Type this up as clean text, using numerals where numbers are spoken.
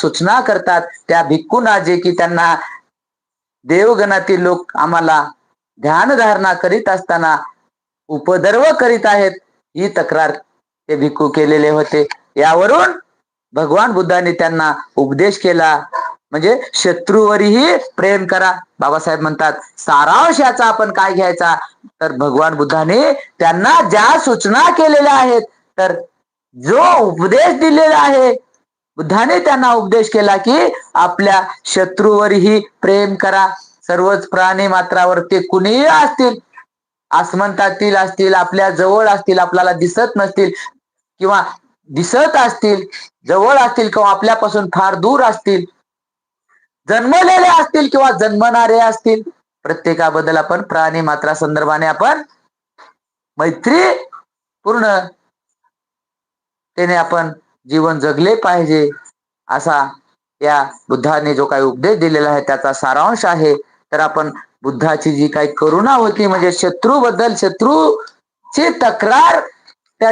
सूचना करतात त्या भिक्खूंना, जे की त्यांना देवगणातील लोक आम्हाला ध्यानधारणा करीत असताना उपद्रव करीत आहेत, ही तक्रार ते भिक्खू केलेले होते. यावरून भगवान बुद्धांनी त्यांना उपदेश केला, म्हणजे शत्रूवरही प्रेम करा. बाबासाहेब म्हणतात सारांश याचा आपण काय घ्यायचा, तर भगवान बुद्धाने त्यांना ज्या सूचना केलेल्या आहेत, तर जो उपदेश दिलेला आहे, बुद्धाने त्यांना उपदेश केला की आपल्या शत्रूवरही प्रेम करा. सर्वच प्राणी मात्रावर ते कुणीही असतील, आसमंतातील असतील, आपल्या जवळ असतील, आपल्याला दिसत नसतील किंवा दिसत असतील, जवळ असतील किंवा आपल्यापासून फार दूर असतील, जन्मलेले असतील किंवा जन्मणारे असतील, प्रत्येकाबद्दल आपण प्राणी मात्रा संदर्भाने आपण मैत्री पूर्ण त्याने आपण जीवन जगले पाहिजे, असा या बुद्धाने जो काही उपदेश दिलेला आहे त्याचा सारांश आहे. तर आपण बुद्धाची जी काही करुणा होती, म्हणजे शत्रूबद्दल शत्रूची तक्रार त्या